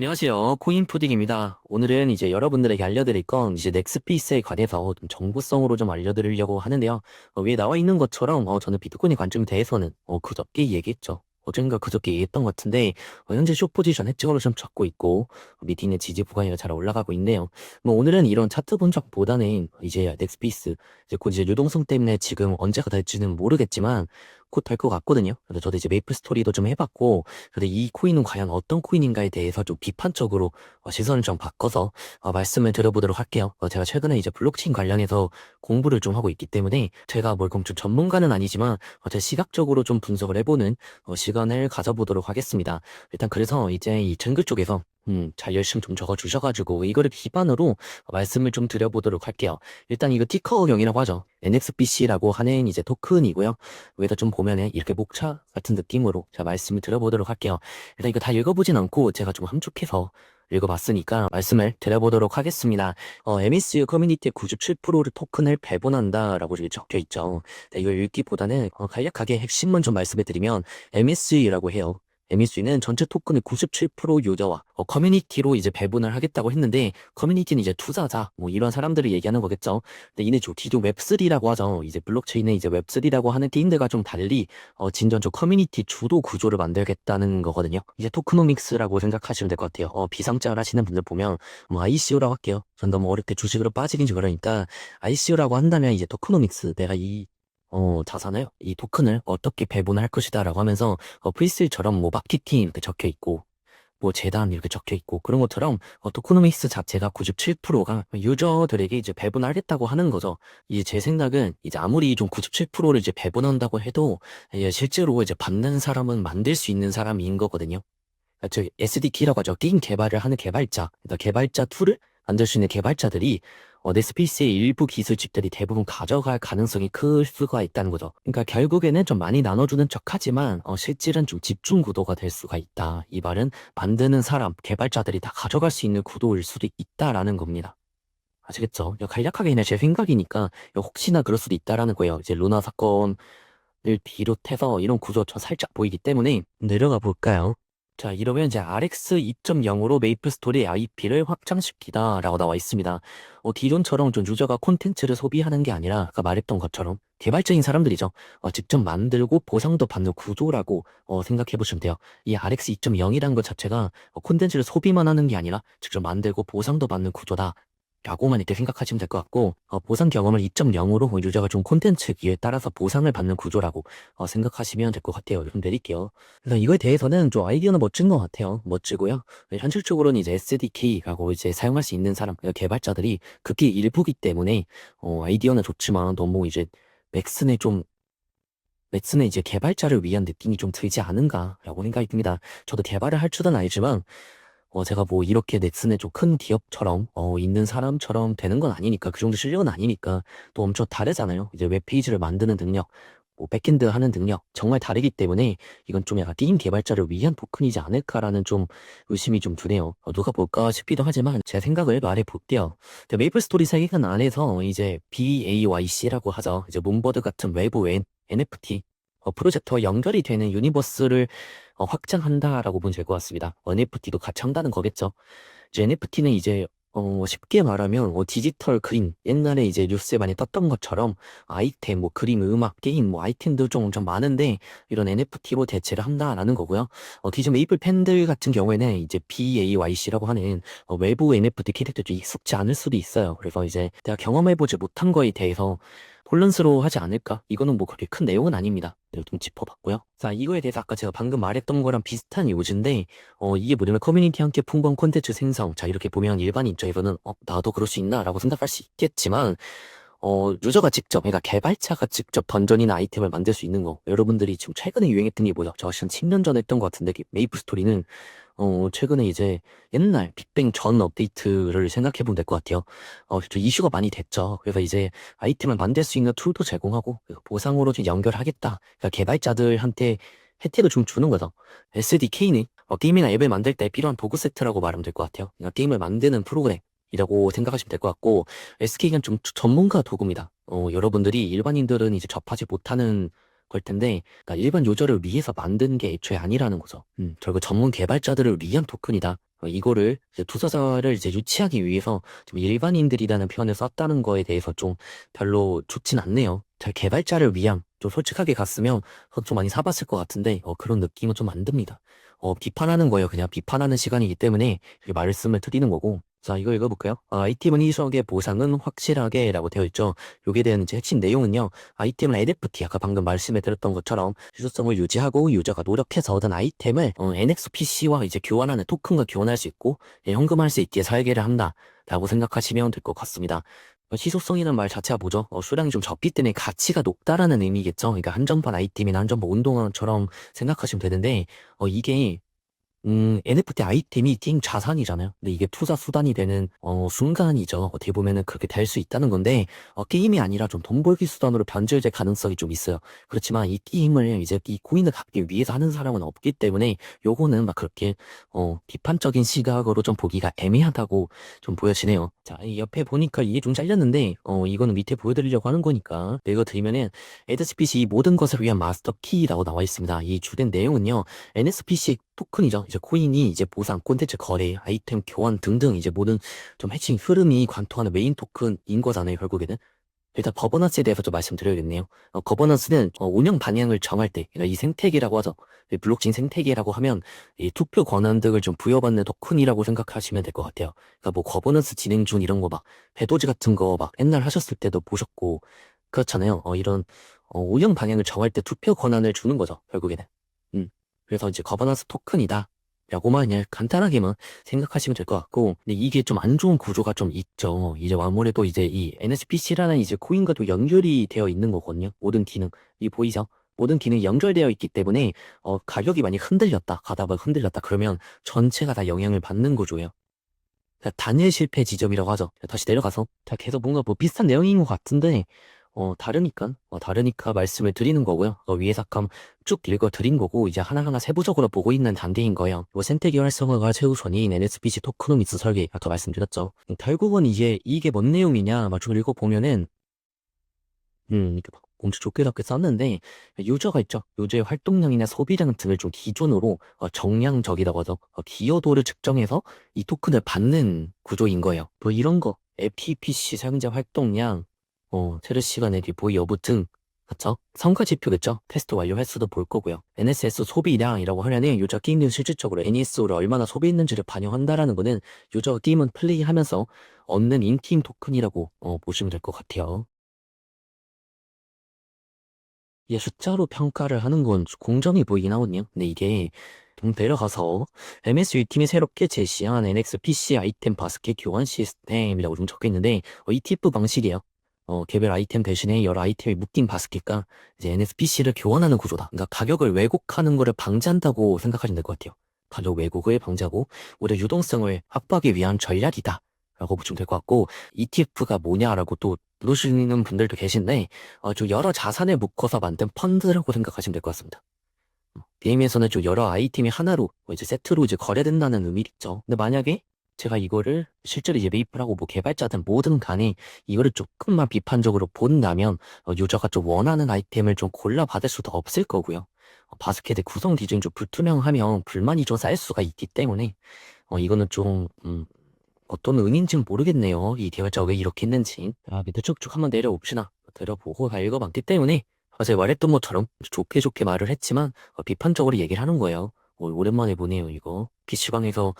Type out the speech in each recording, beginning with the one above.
안녕하세요. 코인푸딩입니다. 오늘은 이제 여러분들에게 알려드릴 건 이제 넥스피스에 관해서 좀 정보성으로 좀 알려드리려고 하는데요. 위에 나와 있는 것처럼 저는 비트코인의 관점에 대해서는 그저께 얘기했죠. 어젠가 그저께 얘기했던 것 같은데 현재 숏 포지션 해칭으로 좀 잡고 있고 밑에 있는 지지 구간이 잘 올라가고 있네요. 뭐 오늘은 이런 차트 분석보다는 이제 넥스피스 이제 곧 이제 유동성 때문에 지금 언제가 될지는 모르겠지만 곧 될 것 같거든요. 그래서 저도 이제 메이플 스토리도 좀 해봤고 근데 이 코인은 과연 어떤 코인인가에 대해서 좀 비판적으로 시선을 좀 바꿔서 말씀을 드려보도록 할게요. 제가 최근에 이제 블록체인 관련해서 공부를 좀 하고 있기 때문에 제가 뭘 엄청 전문가는 아니지만 제 시각적으로 좀 분석을 해보는 시간을 가져보도록 하겠습니다. 일단 그래서 이제 이 정글 쪽에서 잘 열심히 좀 적어주셔가지고 이거를 기반으로 말씀을 좀 드려보도록 할게요. 일단 이거 티커경이라고 하죠. NXBC라고 하는 이제 토큰이고요. 위에다 좀 보면은 이렇게 목차 같은 느낌으로 제가 말씀을 드려보도록 할게요. 일단 이거 다 읽어보진 않고 제가 좀 함축해서 읽어봤으니까 말씀을 드려보도록 하겠습니다. MSU 커뮤니티의 97%를 토큰을 배분한다라고 이렇게 적혀 있죠. 네, 이걸 읽기보다는 간략하게 핵심만 좀 말씀해 드리면 MSU라고 해요. MSU는 전체 토큰의 97% 유저와 커뮤니티로 이제 배분을 하겠다고 했는데 커뮤니티는 이제 투자자 뭐 이런 사람들을 얘기하는 거겠죠. 근데 이네 기존 웹3라고 하죠. 이제 블록체인의 이제 웹3라고 하는 게임들과 좀 달리 진전적 커뮤니티 주도 구조를 만들겠다는 거거든요. 이제 토크노믹스라고 생각하시면 될 것 같아요. 비상장을 하시는 분들 보면 뭐 ICO라고 할게요. 전 너무 어렵게 주식으로 빠지긴지 그러니까 ICO라고 한다면 이제 토크노믹스 내가 이 자산을 이 토큰을 어떻게 배분할 것이다라고 하면서 프리스처럼 뭐 마케팅 이렇게 적혀 있고 뭐 재단 이렇게 적혀 있고 그런 것처럼 토크노믹스 자체가 97%가 유저들에게 이제 배분하겠다고 하는 거죠. 이제 제 생각은 이제 아무리 좀 97%를 이제 배분한다고 해도 실제로 이제 받는 사람은 만들 수 있는 사람인 거거든요. 저 SDK라고 하죠. 게임 개발을 하는 개발자, 그러니까 개발자 툴을 만들 수 있는 개발자들이 넷스페이스의 일부 기술집들이 대부분 가져갈 가능성이 클 수가 있다는 거죠. 그러니까 결국에는 좀 많이 나눠주는 척하지만 실질은 좀 집중 구도가 될 수가 있다. 이 말은 만드는 사람, 개발자들이 다 가져갈 수 있는 구도일 수도 있다라는 겁니다. 아시겠죠? 간략하게 그냥 제 생각이니까 혹시나 그럴 수도 있다라는 거예요. 이제 루나 사건을 비롯해서 이런 구조 저 살짝 보이기 때문에 내려가 볼까요? 자, 이러면 이제 RX 2.0으로 메이플스토리 IP를 확장시키다 라고 나와 있습니다. 기존처럼 좀 유저가 콘텐츠를 소비하는 게 아니라 아까 말했던 것처럼 개발자인 사람들이죠. 직접 만들고 보상도 받는 구조라고 생각해 보시면 돼요. 이 RX 2.0이라는 것 자체가 콘텐츠를 소비만 하는 게 아니라 직접 만들고 보상도 받는 구조다. 라고만 이렇게 생각하시면 될 것 같고 보상 경험을 2.0으로 유저가 좀 콘텐츠에 따라서 보상을 받는 구조라고 생각하시면 될 것 같아요. 좀 내릴게요. 그래서 이거에 대해서는 좀 아이디어는 멋진 것 같아요. 멋지고요. 현실적으로는 이제 SDK라고 이제 사용할 수 있는 사람, 그러니까 개발자들이 극히 일부기 때문에 아이디어는 좋지만 너무 이제 맥슨의 좀 맥슨의 이제 개발자를 위한 느낌이 좀 들지 않은가라고 생각이 듭니다. 저도 개발을 할 줄은 알지만 제가 뭐 이렇게 넥슨의 좀 큰 기업처럼 있는 사람처럼 되는 건 아니니까 그 정도 실력은 아니니까 또 엄청 다르잖아요. 이제 웹페이지를 만드는 능력, 뭐 백엔드 하는 능력 정말 다르기 때문에 이건 좀 약간 게임 개발자를 위한 토큰이지 않을까라는 좀 의심이 좀 드네요. 누가 볼까 싶기도 하지만 제 생각을 말해 볼게요. 메이플 스토리 세계관 안에서 이제 BAYC라고 하죠. 이제 문버드 같은 외부 NFT 프로젝트와 연결이 되는 유니버스를 확장한다라고 보면 될 것 같습니다. NFT도 같이 한다는 거겠죠. 이제 NFT는 이제 쉽게 말하면 디지털 그림 옛날에 이제 뉴스에 많이 떴던 것처럼 아이템 뭐 그림 음악 게임 뭐 아이템도 좀 많은데 이런 NFT로 대체를 한다라는 거고요. 기존 메이플 팬들 같은 경우에는 이제 BAYC라고 하는 외부 NFT 캐릭터 좀 익숙지 않을 수도 있어요. 그래서 이제 내가 경험해보지 못한 거에 대해서 혼란스러워하지 않을까? 이거는 뭐 그렇게 큰 내용은 아닙니다. 내가 좀 짚어봤고요. 자, 이거에 대해서 아까 제가 방금 말했던 거랑 비슷한 요지인데, 이게 뭐냐면 커뮤니티 함께 풍부한 콘텐츠 생성. 자, 이렇게 보면 일반 입장에서는, 나도 그럴 수 있나? 라고 생각할 수 있겠지만, 유저가 직접, 그러니까 개발자가 직접 던전이나 아이템을 만들 수 있는 거. 여러분들이 지금 최근에 유행했던 게 뭐죠? 저 한 10년 전에 했던 것 같은데, 메이플 스토리는 최근에 이제 옛날 빅뱅 전 업데이트를 생각해보면 될 것 같아요. 저 이슈가 많이 됐죠. 그래서 이제 아이템을 만들 수 있는 툴도 제공하고 보상으로 좀 연결하겠다. 그러니까 개발자들한테 혜택을 좀 주는 거죠. SDK는 게임이나 앱을 만들 때 필요한 도구 세트라고 말하면 될 것 같아요. 그러니까 게임을 만드는 프로그램이라고 생각하시면 될 것 같고 SK는 좀 전문가 도구입니다. 여러분들이 일반인들은 이제 접하지 못하는 걸 텐데 그러니까 일반 유저를 위해서 만든 게 애초에 아니라는 거죠. 결국 전문 개발자들을 위한 토큰이다. 이거를 이제 투자자를 이제 유치하기 위해서 좀 일반인들이라는 표현을 썼다는 거에 대해서 좀 별로 좋진 않네요. 잘 개발자를 위한 좀 솔직하게 갔으면 좀 많이 사봤을 것 같은데 그런 느낌은 좀 안 듭니다. 비판하는 거예요. 그냥 비판하는 시간이기 때문에 이 말씀을 드리는 거고. 자, 이거 읽어볼까요? 아이템은 이석의 보상은 확실하게 라고 되어 있죠. 여기에 대한 이제 핵심 내용은요. 아이템은 NFT, 아까 방금 말씀해 드렸던 것처럼 주소성을 유지하고 유저가 노력해서 얻은 아이템을 NXPC와 이제 교환하는 토큰과 교환할 수 있고 현금할 수 있게 설계를 한다 라고 생각하시면 될 것 같습니다. 희소성이라는 말 자체가 뭐죠? 수량이 좀 적기 때문에 가치가 높다라는 의미겠죠. 그러니까 한정판 아이템이나 한정판 운동화처럼 생각하시면 되는데 이게 NFT 아이템이 게임 자산이잖아요. 근데 이게 투자 수단이 되는, 순간이죠. 어떻게 보면은 그렇게 될 수 있다는 건데, 게임이 아니라 좀 돈 벌기 수단으로 변질될 가능성이 좀 있어요. 그렇지만 이 게임을 이제 이 코인을 갖기 위해서 하는 사람은 없기 때문에, 요거는 막 그렇게, 비판적인 시각으로 좀 보기가 애매하다고 좀 보여지네요. 자, 이 옆에 보니까 이게 좀 잘렸는데, 이거는 밑에 보여드리려고 하는 거니까, 읽어드리면은, SPC 이 모든 것을 위한 마스터 키라고 나와 있습니다. 이 주된 내용은요, NSPC 토큰이죠. 이제 코인이 이제 보상, 콘텐츠 거래, 아이템 교환 등등 이제 모든 좀 핵심 흐름이 관통하는 메인 토큰인 거잖아요, 결국에는. 일단 거버넌스에 대해서 좀 말씀드려야겠네요. 거버넌스는 운영 방향을 정할 때, 그러니까 이 생태계라고 하죠. 이 블록체인 생태계라고 하면 이 투표 권한 등을 좀 부여받는 토큰이라고 생각하시면 될 것 같아요. 그러니까 뭐 거버넌스 진행 중 이런 거 막 배도지 같은 거 막 옛날 하셨을 때도 보셨고 그렇잖아요. 이런 운영 방향을 정할 때 투표 권한을 주는 거죠, 결국에는. 그래서 이제 거버넌스 토큰이다. 라고만 그냥 간단하게만 생각하시면 될 것 같고, 근데 이게 좀 안 좋은 구조가 좀 있죠. 이제 아무래도 이제 이 NSPC라는 이제 코인과도 연결이 되어 있는 거거든요. 모든 기능. 이 보이죠? 모든 기능이 연결되어 있기 때문에, 가격이 많이 흔들렸다. 가다가 흔들렸다. 그러면 전체가 다 영향을 받는 구조예요. 그러니까 단일 실패 지점이라고 하죠. 다시 내려가서. 자, 계속 뭔가 뭐 비슷한 내용인 것 같은데, 다르니까 말씀을 드리는 거고요. 위에서 아까 쭉 읽어 드린 거고, 이제 하나하나 세부적으로 보고 있는 단계인 거예요. 생태계 활성화가 최우선인 NSPC 토크노미스 설계, 아까 말씀드렸죠. 결국은 이제 이게 뭔 내용이냐, 쭉 읽어보면은, 이렇게 막 엄청 좋게 썼는데, 유저가 있죠. 유저의 활동량이나 소비량 등을 좀 기준으로 정량적이라고 하죠. 기여도를 측정해서 이 토큰을 받는 구조인 거예요. 뭐 이런 거, FTPC 사용자 활동량, 체류 시간 의 리보이 여부 등, 그쵸? 성과 지표겠죠? 테스트 완료 횟수도 볼 거고요. NSS 소비량이라고 하려면 유저 게임 중 실질적으로 NSO를 얼마나 소비했는지를 반영한다라는 거는 유저 게임은 플레이하면서 얻는 인팀 토큰이라고 보시면 될 것 같아요. 이게 숫자로 평가를 하는 건 공정해 보이긴 하거든요. 근데 이게 좀 내려가서 MSU 팀이 새롭게 제시한 NXPC 아이템 바스켓 교환 시스템이라고 좀 적혀 있는데 ETF 방식이에요. 개별 아이템 대신에 여러 아이템이 묶인 바스켓과 이제 NSPC를 교환하는 구조다. 그러니까 가격을 왜곡하는 거를 방지한다고 생각하시면 될 것 같아요. 가격 왜곡을 방지하고 오히려 유동성을 확보하기 위한 전략이다. 라고 보시면 될 것 같고 ETF가 뭐냐라고 또 물으시는 분들도 계신데 좀 여러 자산을 묶어서 만든 펀드라고 생각하시면 될 것 같습니다. 게임에서는 좀 여러 아이템이 하나로 이제 세트로 이제 거래된다는 의미겠죠. 근데 만약에 제가 이거를 실제로 이제 매입을 하고 뭐 개발자든 뭐든 간에 이거를 조금만 비판적으로 본다면 유저가 좀 원하는 아이템을 좀 골라받을 수도 없을 거고요. 바스켓의 구성 기준이 좀 불투명하면 불만이 좀 쌓일 수가 있기 때문에 이거는 좀 어떤 의미인지는 모르겠네요. 이 개발자가 왜 이렇게 했는지. 밑에 쭉쭉 한번 내려봅시다. 내려보고 다 읽어봤기 때문에 제가 말했던 것처럼 좋게 말을 했지만 비판적으로 얘기를 하는 거예요. 오랜만에 보네요, 이거. PC방에서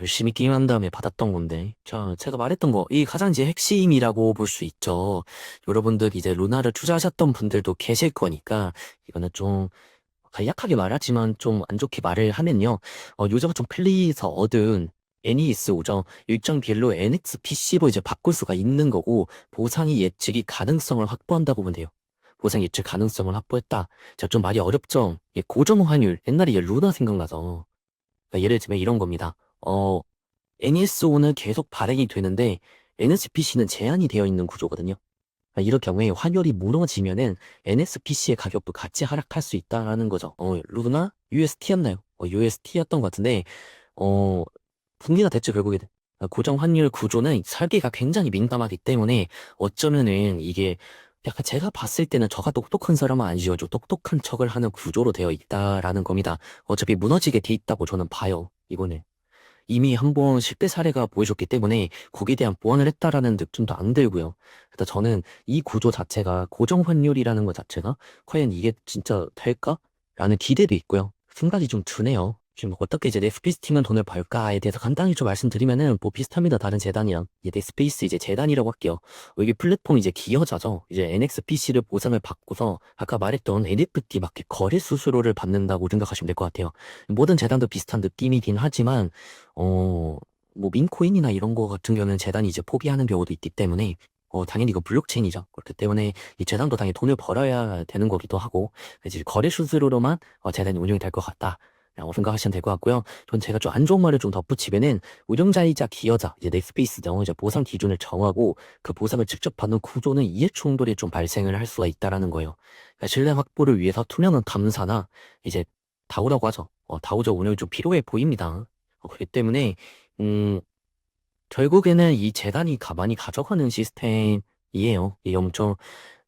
열심히 게임한 다음에 받았던 건데. 자, 제가 말했던 거, 이 가장 이제 핵심이라고 볼 수 있죠. 여러분들 이제 루나를 투자하셨던 분들도 계실 거니까, 이거는 좀, 간략하게 말하지만 좀 안 좋게 말을 하면요. 유저가 좀 플레이에서 얻은 NES5죠. 일정 비율로 NXPC로 이제 바꿀 수가 있는 거고, 보상이 예측이 가능성을 확보한다고 보면 돼요. 보상 예측 가능성을 확보했다. 자, 좀 말이 어렵죠? 고정 환율. 옛날에 얘 루나 생각나서. 그러니까 예를 들면 이런 겁니다. NES5는 계속 발행이 되는데, NSPC는 제한이 되어 있는 구조거든요. 그러니까 이럴 경우에 환율이 무너지면은 NSPC의 가격도 같이 하락할 수 있다라는 거죠. 루나? UST였나요? UST였던 것 같은데, 어, 분기가 됐죠, 결국에는. 고정 환율 구조는 설계가 굉장히 민감하기 때문에 어쩌면은 이게 약간 제가 봤을 때는 저가 똑똑한 사람은 아니죠. 똑똑한 척을 하는 구조로 되어 있다라는 겁니다. 어차피 무너지게 돼 있다고 저는 봐요, 이거는. 이미 한번 실패 사례가 보여줬기 때문에 거기에 대한 보완을 했다라는 느낌도 안 들고요. 일단 저는 이 구조 자체가 고정 환율이라는 것 자체가 과연 이게 진짜 될까? 라는 기대도 있고요. 생각이 좀 드네요. 지금 어떻게 이제 넷스페이스 팀은 돈을 벌까에 대해서 간단히 좀 말씀드리면은 뭐 비슷합니다. 다른 재단이랑. 이제 넷스페이스 이제 재단이라고 할게요. 이게 플랫폼 이제 기여자죠. 이제 NXPC를 보상을 받고서 아까 말했던 NFT 마켓 거래 수수료를 받는다고 생각하시면 될 것 같아요. 모든 재단도 비슷한 느낌이긴 하지만 뭐 민코인이나 이런 거 같은 경우는 재단이 이제 포기하는 경우도 있기 때문에 당연히 이거 블록체인이죠. 그렇기 때문에 이 재단도 당연히 돈을 벌어야 되는 거기도 하고 이제 거래 수수료로만 재단이 운영이 될 것 같다. 라고 생각하시면 될 것 같고요. 전 제가 좀 안 좋은 말을 좀 덧붙이면은 운영자이자 기여자 이제 넥스페이스 등 이제 보상 기준을 정하고 그 보상을 직접 받는 구조는 이해 충돌이 좀 발생을 할 수가 있다라는 거예요. 그러니까 신뢰 확보를 위해서 투명한 감사나 이제 다우라고 하죠. 다우적 운영이 좀 필요해 보입니다. 그렇기 때문에 음 결국에는 이 재단이 가만히 가져가는 시스템이에요. 이게 엄청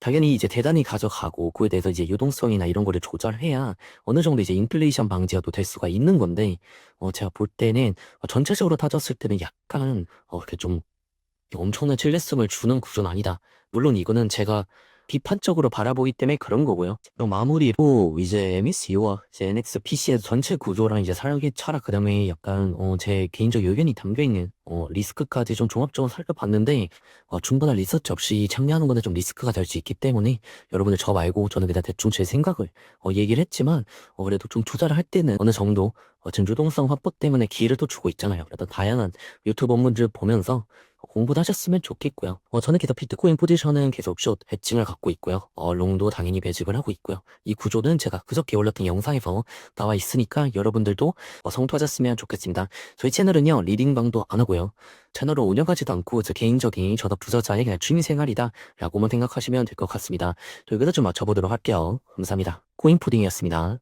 당연히 이제 대단히 가져가고 그에 대해서 이제 유동성이나 이런 거를 조절해야 어느 정도 이제 인플레이션 방지가 될 수가 있는 건데 제가 볼 때는 전체적으로 따졌을 때는 약간 이렇게 좀 엄청난 신뢰성을 주는 구조는 아니다. 물론 이거는 제가 비판적으로 바라보기 때문에 그런 거고요. 그럼 마무리로 이제 MSCU와 이제 NXPC의 전체 구조랑 이제 사용의 철학 그다음에 약간 제 개인적 의견이 담겨 있는 리스크까지 좀 종합적으로 살펴봤는데 충분한 리서치 없이 참여하는 거는 좀 리스크가 될 수 있기 때문에 여러분들 저 말고 저는 그냥 대충 제 생각을 얘기를 했지만 그래도 좀 투자를 할 때는 어느 정도 지금 유동성 확보 때문에 기회를 또 주고 있잖아요. 그래도 다양한 유튜브 업무들 보면서 공부도 하셨으면 좋겠고요. 저는 계속 비트코인 포지션은 계속 숏 해칭을 갖고 있고요. 롱도 당연히 매집을 하고 있고요. 이 구조는 제가 그저께 올렸던 영상에서 나와 있으니까 여러분들도 성투하셨으면 좋겠습니다. 저희 채널은요, 리딩방도 안 하고요. 채널을 운영하지도 않고 저 개인적인 저도 부자자의 그냥 취미생활이다 라고만 생각하시면 될 것 같습니다. 저 여기서 좀 맞춰보도록 할게요. 감사합니다. 코인푸딩이었습니다.